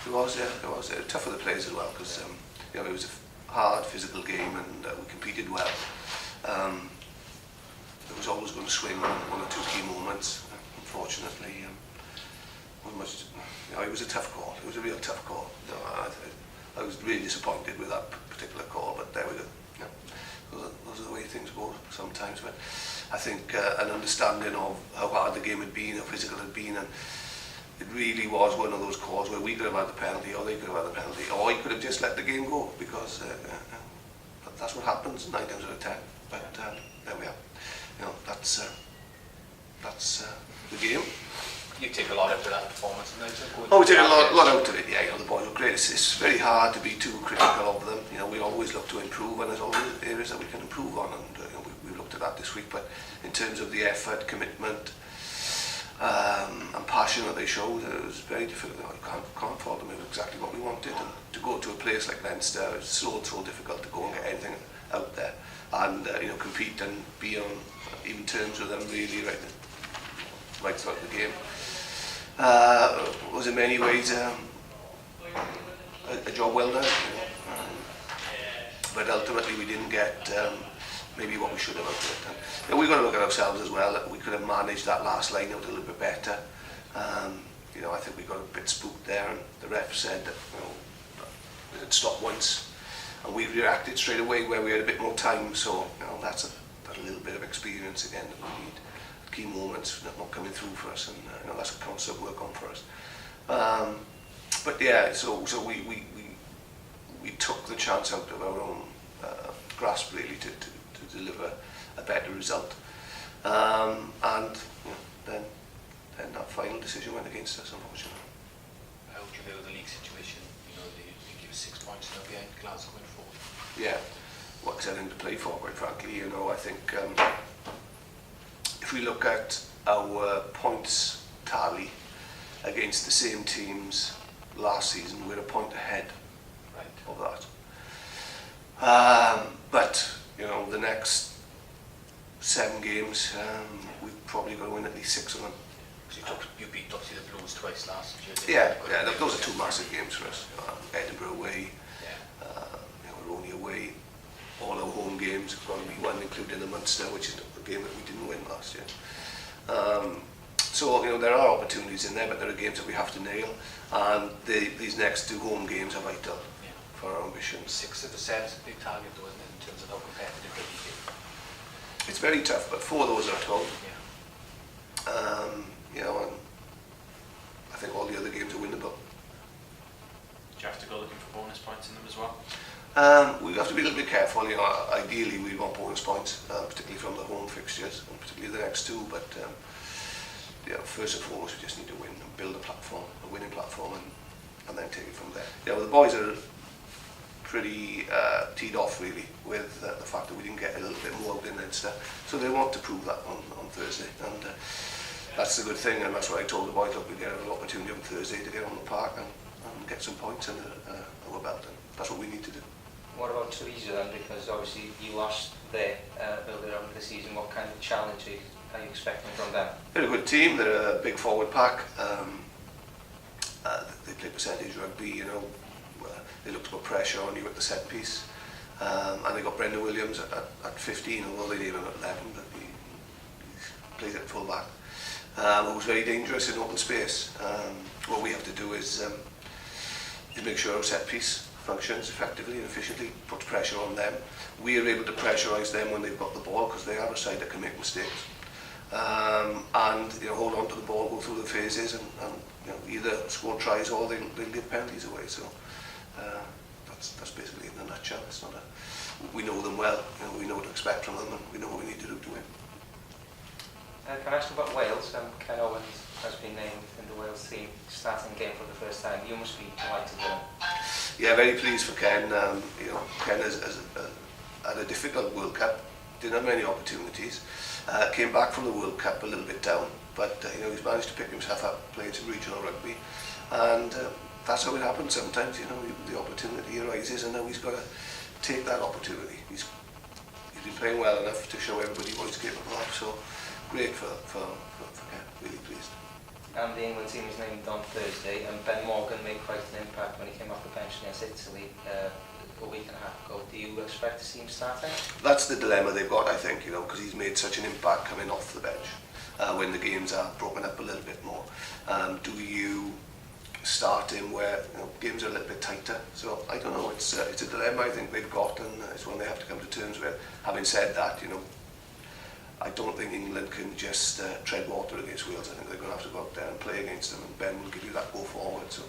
It was, yeah, it was. Tough for the players as well, because you know, it was a hard physical game, and we competed well. It was always going to swing on one or two key moments. Unfortunately, it was a tough call. It was a real tough call. You know, I was really disappointed with that particular call, but there we go. You know, those are the way things go sometimes. But I think an understanding of how hard the game had been, how physical it had been, and it really was one of those calls where we could have had the penalty, or they could have had the penalty, or he could have just let the game go, because that's what happens 9 times out of 10. But there we are. You know, that's the game. You take a lot out of that performance, and we take a lot out of it. Yeah, you know, the boys were great. It's very hard to be too critical of them. You know, we always look to improve, and there's always areas that we can improve on, and you know, we looked at that this week. But in terms of the effort, commitment, and passion that they showed, it was very difficult. You know, you can't fault them. It was exactly what we wanted, and to go to a place like Leinster, it's so difficult to go and get anything out there, and you know, compete and be on even terms with them really right throughout the game. Was in many ways a job well done, you know. But ultimately we didn't get maybe what we should have out of it. And, you know, we've got to look at ourselves as well. We could have managed that last line out a little bit better. You know, I think we got a bit spooked there, and the ref said that, you know, it had stopped once, and we reacted straight away where we had a bit more time. So you know, that's a little bit of experience again that we need. Key moments not coming through for us, and you know, that's a constant work on for us. But yeah, so we took the chance out of our own grasp really to deliver a better result, and you know, then that final decision went against us, unfortunately. How would you view the league situation? You know, they give us 6 points now behind Glasgow going forward. Yeah, what's anything to play for, quite frankly. You know, I think if we look at our points tally against the same teams last season, we're a point ahead of that. But you know, the next 7 games, we've probably got to win at least 6 of them. You beat obviously the Blues twice last year. Yeah, those are 2 massive games for us. Edinburgh away, you know, Rony away. All our home games have got to be won, including the Munster, which is a game that we didn't win last year. So you know, there are opportunities in there, but there are games that we have to nail, and these next 2 home games are vital for our ambitions. 6 of the 7 is a big target, though, isn't it, in terms of how competitive it is? It's very tough, but 4 of those are at home. Yeah. You know, and I think all the other games are winnable. Do you have to go looking for bonus points in them as well? We have to be a little bit careful. You know, ideally we want bonus points, particularly from the home fixtures, and particularly the next 2. But you know, first and foremost, we just need to win and build a winning platform, and then take it from there. Yeah, well, the boys are pretty teed off really with the fact that we didn't get a little bit more out in Leinster, so they want to prove that on Thursday, and that's the good thing. And that's what I told the boys. Look, we get an opportunity on Thursday to get on the park and get some points under our belt, and that's what we need to do. What about Treviso then? Because obviously you lost there earlier on in the season. What kind of challenge are you expecting from them? They're a good team. They're a big forward pack. They play percentage rugby. You know, they look to put pressure on you at the set piece. And they got Brendan Williams at 15, although they gave him at 11, but he plays at full back. Who was very dangerous in open space. What we have to do is make sure our set piece functions effectively and efficiently, puts pressure on them. We are able to pressurise them when they've got the ball, because they are a side that can make mistakes. And you know, hold on to the ball, go through the phases, and you know, either score tries or they'll give penalties away. So that's basically in a nutshell. It's not we know them well. You know, we know what to expect from them, and we know what we need to do to win. Can I ask about Wales? Ken Owens has been named in the Wales team, starting the game for the first time. You must be delighted with him. Yeah, very pleased for Ken. You know, Ken has had a difficult World Cup. Didn't have many opportunities. Came back from the World Cup a little bit down, but you know, he's managed to pick himself up playing some regional rugby, and that's how it happens sometimes. You know, the opportunity arises, and now he's got to take that opportunity. He's been playing well enough to show everybody what he's capable of. So great for Ken. Really pleased. and the England team was named on Thursday, and Ben Morgan made quite an impact when he came off the bench against Italy a week and a half ago. Do you expect to see him starting? That's the dilemma they've got, I think, because he's made such an impact coming off the bench when the games are broken up a little bit more. Do you start him where games are a little bit tighter? So I don't know. It's a dilemma I think they've got, and it's one they have to come to terms with. Having said that, I don't think England can just tread water against Wales. I think they're going to have to go out there and play against them, and Ben will give you that go forward. So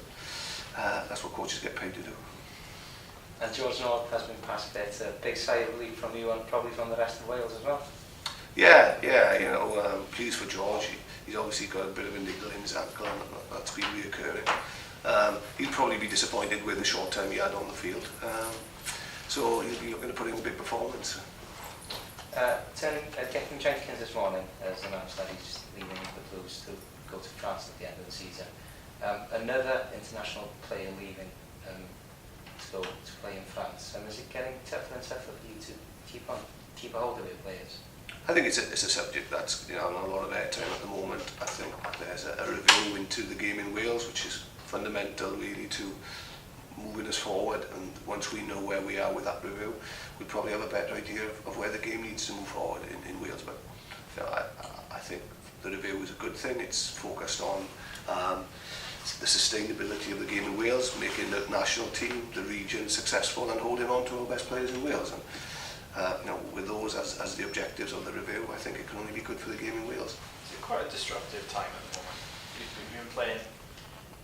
that's what coaches get paid to do. And George North has been passed there. It's a big sigh of relief from you and probably from the rest of Wales as well. Yeah, pleased for George. He's obviously got a bit of a niggle in his ankle, and that's been reoccurring. He'll probably be disappointed with the short time he had on the field. So he'll be looking to put in a big performance. Declan Jenkins this morning has announced that he's leaving the Blues to go to France at the end of the season. Another international player leaving to go to play in France. Is it getting tougher and tougher for you to keep a hold of your players? I think it's a subject that's on a lot of airtime at the moment. I think there's a review into the game in Wales, which is fundamental really to moving us forward, and once we know where we are with that review, we'll probably have a better idea of where the game needs to move forward in Wales. But I think the review is a good thing. It's focused on the sustainability of the game in Wales, making the national team, the region successful, and holding on to our best players in Wales. And with those as the objectives of the review, I think it can only be good for the game in Wales. It's quite a disruptive time at the moment. You've been playing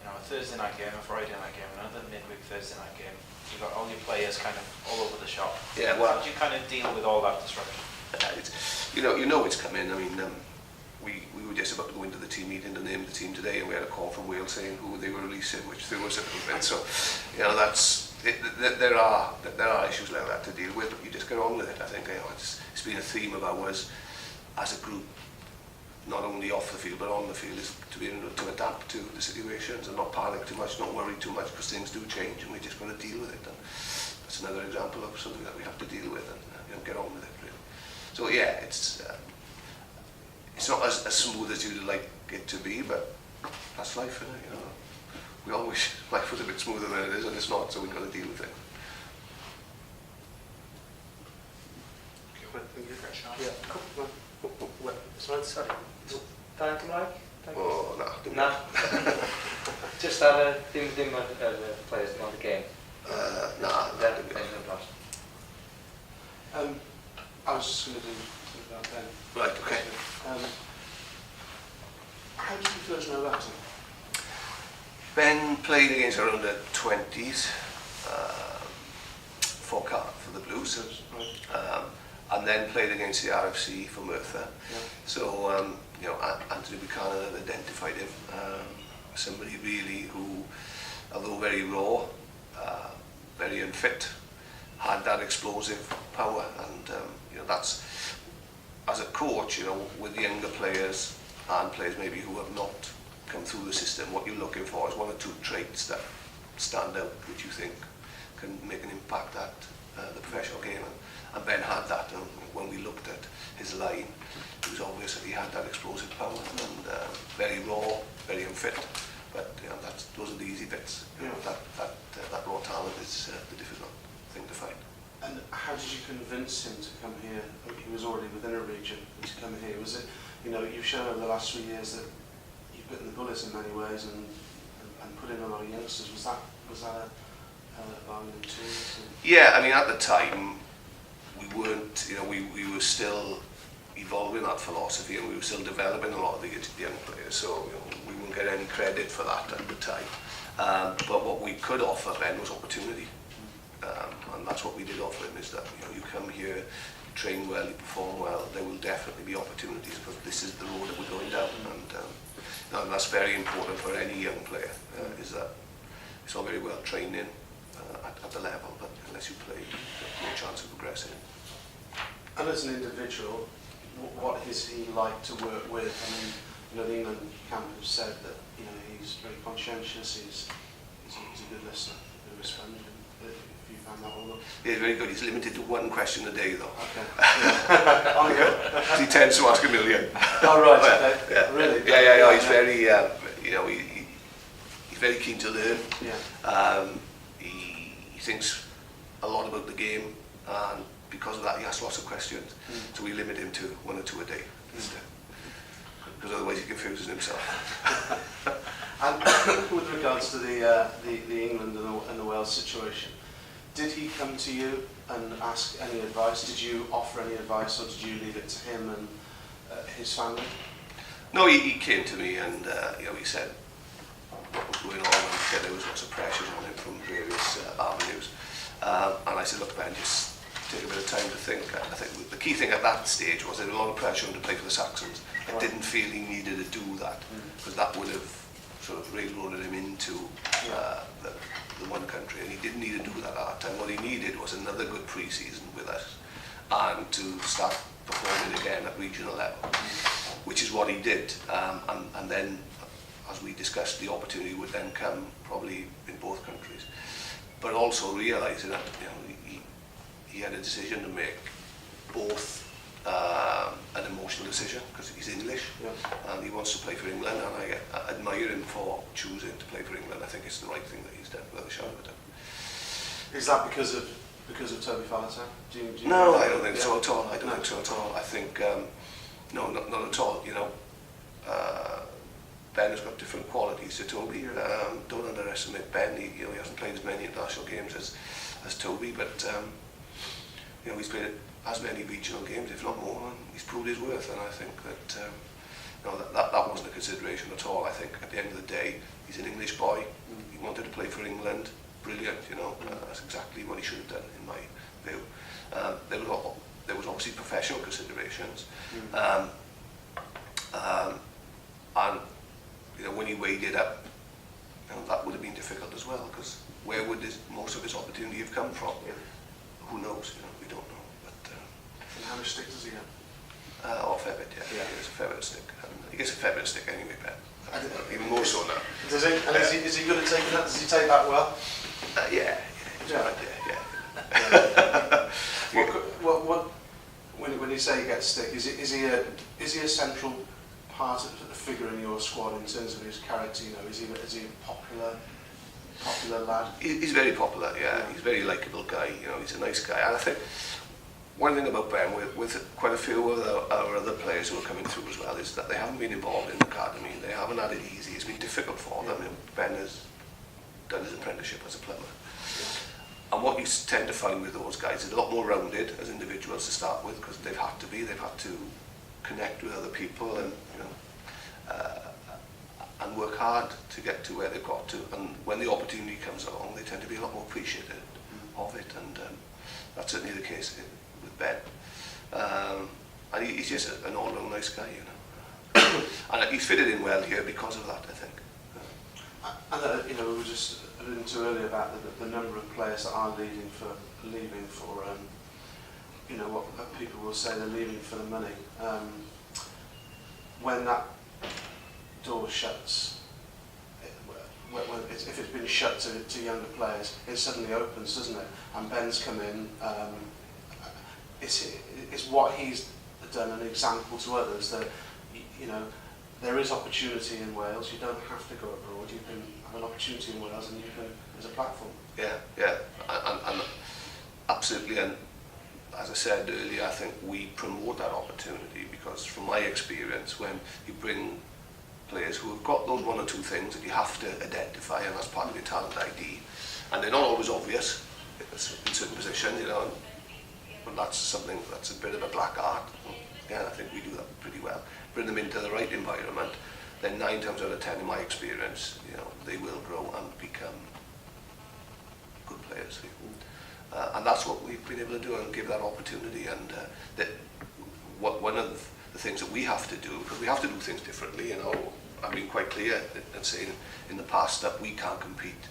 a Thursday night game, a Friday night game, another midweek Thursday night game. You've got all your players kind of all over the shop. Yeah, well, how do you kind of deal with all that disruption? It's coming. I mean, we were just about to go into the team meeting to name the team today, and we had a call from Wales saying who they were releasing, which threw us a little bit. So, that's it. There are issues like that to deal with, but you just get on with it. I think it's been a theme of ours as a group, not only off the field but on the field, is to be able to adapt to the situations and not panic too much, not worry too much, because things do change and we're just going to deal with it. And that's another example of something that we have to deal with and get on with it really. So yeah, it's not as smooth as you'd like it to be, but that's life, isn't it? We all wish life was a bit smoother than it is, and it's not, so we've got to deal with it. Sorry. Dan Cymraeg? Oh, no. No. Just have dim the players on the game. Nah. I was just going to do that then. Right, okay. How did you first know about him? Ben played against our under 20s for the Blues, and then played against the RFC for Merthyr. Yeah. So Anthony Buchanan had identified him, somebody really who, although very raw, very unfit, had that explosive power, and that's, as a coach, with younger players and players maybe who have not come through the system, what you're looking for is one or two traits that stand out, which you think can make an impact at the professional game. And Ben had that, and when we looked at his line, it was obvious that he had that explosive power, and very raw, very unfit. But those are the easy bits. That raw talent is the difficult thing to find. And how did you convince him to come here? He was already within a region, and to come here. Was it, you've shown over the last 3 years that you've bitten the bullets in many ways and put in a lot of youngsters. Was that a bargain too? Yeah, I mean, at the time, we weren't, we were still evolving that philosophy, and we were still developing a lot of the young players, so we wouldn't get any credit for that at the time. But what we could offer Ben was opportunity, and that's what we did offer him, is that you come here, you train well, you perform well, there will definitely be opportunities, because this is the road that we're going down, and that's very important for any young player, is that it's all very well training at the level, but unless you play, there's no chance of progressing. And as an individual, what is he like to work with? I mean, the England camp have said that he's very conscientious. He's a good listener, a good responder. If you found that all up. Yeah, very good. He's limited to one question a day, though. Okay. Yeah. On you go. He tends to ask a million. Oh right. Okay. Yeah. Really? Yeah. He's very. you know, he's very keen to learn. Yeah. He thinks a lot about the game, and because of that he asks lots of questions. So we limit him to 1 or 2 a day instead, because otherwise he confuses himself. And with regards to the England and the Wales situation, did he come to you and ask any advice? Did you offer any advice, or did you leave it to him and his family? No, he came to me, and you know, he said what was going on, and he said there was lots of pressures on him from various avenues. And I said, look, Ben, just take a bit of time to think. I think the key thing at that stage was there was a lot of pressure on him to play for the Saxons. I didn't feel he needed to do that, because that would have sort of railroaded him into the one country, and he didn't need to do that at that time. What he needed was another good pre-season with us, and to start performing again at regional level, which is what he did. And then, as we discussed, the opportunity would then come probably in both countries. But also realising that, you know, he had a decision to make, both an emotional decision, because he's English, and he wants to play for England, and I admire him for choosing to play for England. I think it's the right thing that he's done, without a shadow of a doubt. Is that because of Toby Faletau? No, I don't think so at all. I don't think so at all. I think, no, not at all. You know, Ben has got different qualities to Toby. Don't underestimate Ben. He hasn't played as many international games as Toby, but you know, he's played as many regional games, if not more, and he's proved his worth. And I think that no, that wasn't a consideration at all. I think at the end of the day, he's an English boy. He wanted to play for England. Brilliant, you know. That's exactly what he should have done, in my view. There was obviously professional considerations, and you know, when he weighed it up, you know, that would have been difficult as well, because where would most of his opportunity have come from? Who knows? You know, we don't know. But and how much stick does he have? A fair bit, yeah. He gets a fair bit of stick. He gets a fair bit of stick anyway, Ben. Even more so now. Does he? And is he good at taking that? Does he take that well? Yeah. What when you say he gets stick, is he a central part of the figure in your squad in terms of his character? You know, is he a popular lad? He's very popular, yeah. He's a very likeable guy. You know, he's a nice guy. And I think one thing about Ben, with quite a few of our other players who are coming through as well, is that they haven't been involved in the academy. They haven't had it easy. It's been difficult for them. Ben has done his apprenticeship as a plumber. And what you tend to find with those guys is a lot more rounded as individuals to start with, because they've had to be. They've had to connect with other people and, you know, and work hard to get to where they've got to. And when the opportunity comes along, they tend to be a lot more appreciative of it. And that's certainly the case with Ben. And he's just an all-round nice guy, you know. And he's fitted in well here because of that, I think. And you know, we were just alluding to earlier about the number of players that are leaving for you know, what people will say they're leaving for the money. When that door shuts, if it's been shut to younger players, it suddenly opens, doesn't it? And Ben's come in. It's what he's done an example to others that, you know, there is opportunity in Wales. You don't have to go abroad. You can have an opportunity in Wales, and you can, there's a platform. Yeah, and absolutely. And as I said earlier, I think we promote that opportunity, because from my experience, when you bring players who have got those 1 or 2 things that you have to identify, and that's part of your talent ID, and they're not always obvious in certain positions, you know, but that's something that's a bit of a black art. Yeah, I think we do that pretty well. Bring them into the right environment, then 9 times out of 10, in my experience, you know, they will grow and become good players. And that's what we've been able to do, and give that opportunity. And one of the things that we have to do, because we have to do things differently, you know, I've been quite clear in saying in the past that we can't compete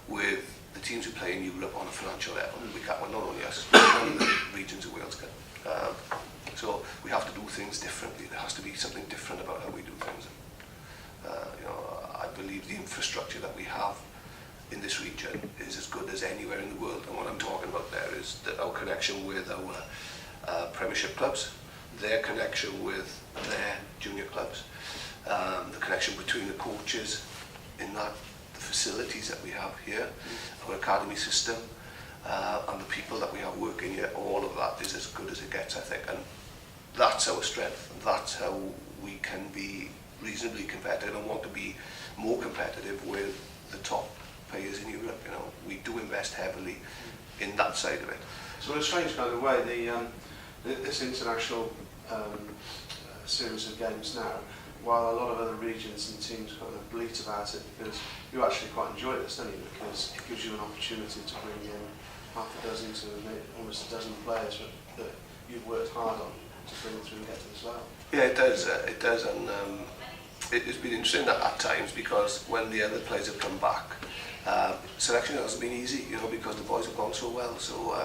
with the teams who play in Europe on a financial level. We can't, well, not only us, none of the regions of Wales can. So we have to do things differently. There has to be something different about how we do things. You know, I believe the infrastructure that we have in this region is as good as anywhere in the world. And what I'm talking about there is our connection with our Premiership clubs, their connection with their junior clubs, the connection between the coaches in that, the facilities that we have here, our academy system, and the people that we have working here, all of that is as good as it gets, I think, and that's our strength, and that's how we can be reasonably competitive and want to be more competitive with the top players in Europe. You know, we do invest heavily in that side of it. So in a strange kind of way, this international series of games now, while a lot of other regions and teams kind of bleat about it, because you actually quite enjoy this, don't you? Because it gives you an opportunity to bring in half a dozen to almost a dozen players that you've worked hard on to bring through and get to this level. Yeah, it does, and it's been interesting at times, because when the other players have come back, selection hasn't been easy, you know, because the boys have gone so well. So,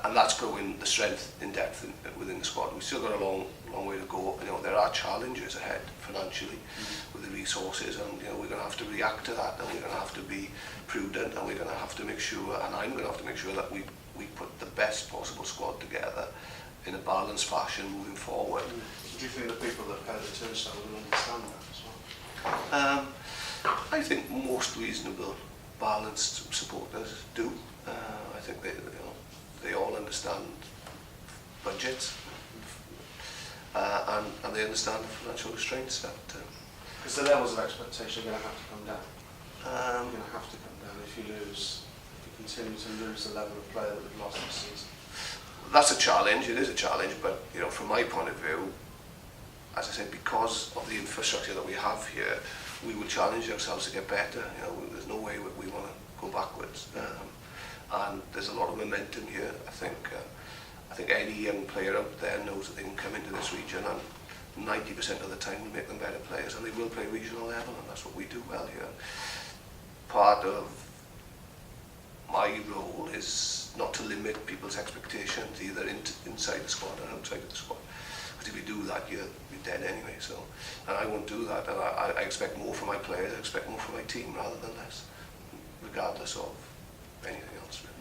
and that's growing the strength in depth within the squad. We've still got a long way to go. You know, there are challenges ahead financially with the resources, and you know, we're going to have to react to that, and we're going to have to be prudent, and we're going to have to make sure, and I'm going to have to make sure that we put the best possible squad together in a balanced fashion moving forward. Do you think the people that pay the turnstile will understand that as well? I think most reasonable, balanced supporters do. I think they all understand budgets, and they understand the financial restraints that. Because the levels of expectation are going to have to come down. You're going to have to come down if you continue to lose the level of play that we've lost this season. That's a challenge. It is a challenge, but you know, from my point of view, as I said, because of the infrastructure that we have here, we will challenge ourselves to get better. You know, there's no way we want to go backwards, and there's a lot of momentum here. I think any young player out there knows that they can come into this region, and 90% of the time we make them better players, and they will play regional level, and that's what we do well here. Part of my role is not to limit people's expectations, either inside the squad or outside of the squad. Because if you do that, you're dead anyway. So, and I won't do that. And I expect more from my players. I expect more from my team rather than less, regardless of anything else. Really.